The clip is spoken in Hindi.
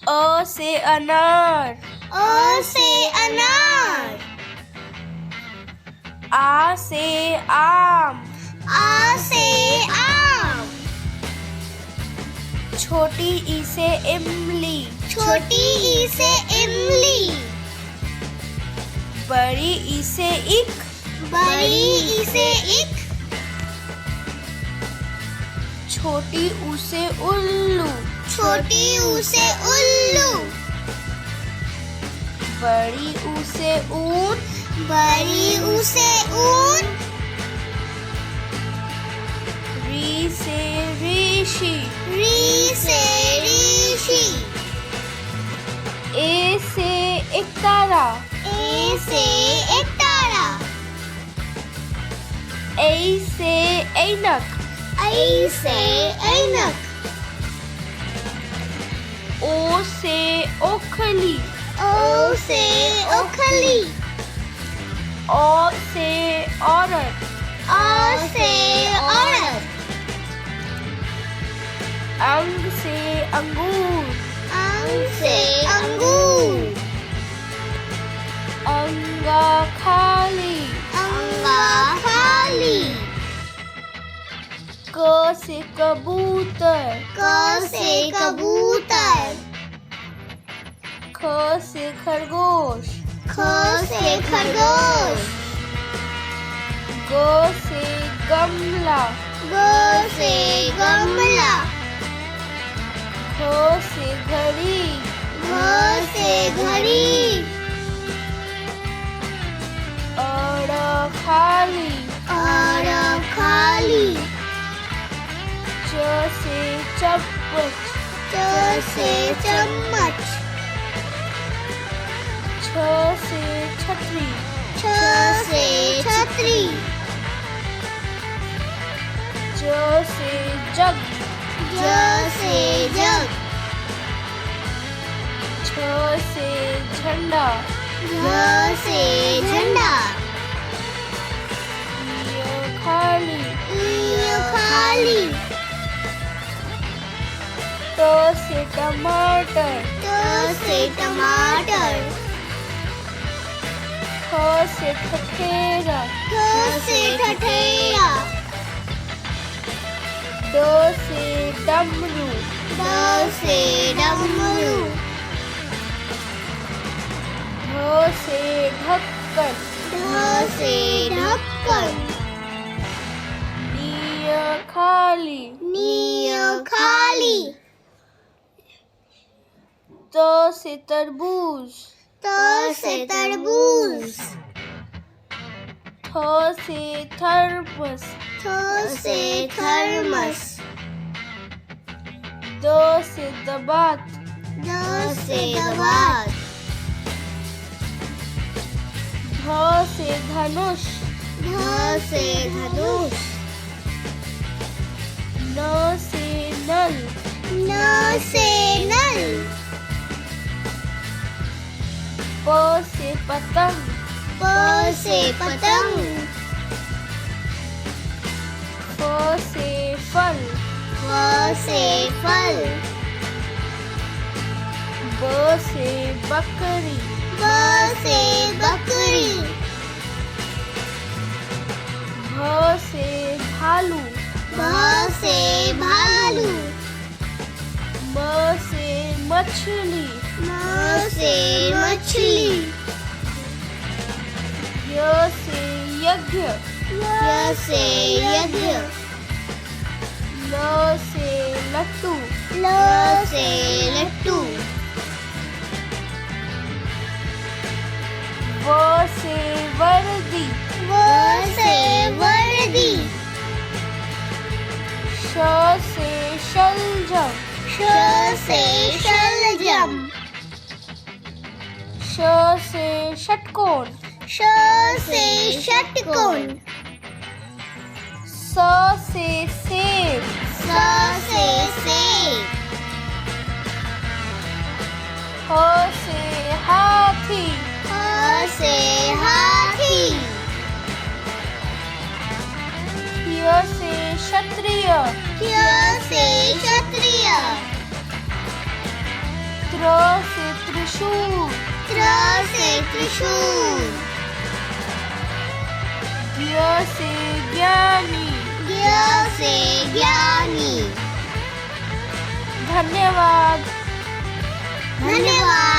अ से अनार, अ से अनार। आ से आम, आ से आम। छोटी ई से इमली, छोटी ई से इमली। बड़ी ई से इक, बड़ी ई से इक। छोटी ऊ से उल्लू, छोटी ऊ से उल्लू। बड़ी ऊ से ऊन, बड़ी ऊ से ऊन। री से ऋषि, री से ऋषि। ए से एकतारा, ए से एक तारा। ऐ से ऐनक, ऐ से ऐनक। ओ से ओखली, ओ से ओखली। औ से औरत, औ से औरत। अंग से अंगूर, अंग से अंगूर। अंगा खाली, अंगा खाली। क से कबूतर, क से कबूतर। ख से खरगोश, ख से खरगोश। ग से गमला, ग से गमला। घ से घड़ी, घ से घड़ी। अड़ खाली, और खाली। च से चम्मच, च से चम्मच। छ से छतरी, छ से छतरी। ज से जग, ज से जग। छ से झंडा, झ से झंडा। य खाली, य खाली। त से टमाटर, त से टमाटर। ठ से ठठेरा, ठ से ठठेरा। ड से डमरू, ड से डमरू। ढ से ढक्कन, ढ से ढक्कन। नीय खाली, नीय खाली। त से तरबूज, त से तरबूज। थ से थर्मस, थ से थर्मस। द से दबात, द से दबात। ध से धनुष, ध से धनुष। न से नल, न से नल। प से पतंग, प से पतंग। फ से फल, फ से फल। ब से बकरी, ब से बकरी। भ से भालू, भ से भालू। म से मछली, म से मछली। य से यज्ञ, य से यज्ञ। ल से लट्टू, ल से लट्टू। व से वर्दी, व से वर्दी। श से शलजम, श से शलजम। श से षटकोण, श से षटकोण। स से सेब, स से सेब। ह से हाथी, ह से हाथी। य से क्षत्रिय, य से क्षत्रिय। त्र त्र से त्रिशूल. त्र से त्रिशूल. ज्ञ से ज्ञानी. ज्ञ से ज्ञानी. धन्यवाद. धन्यवाद.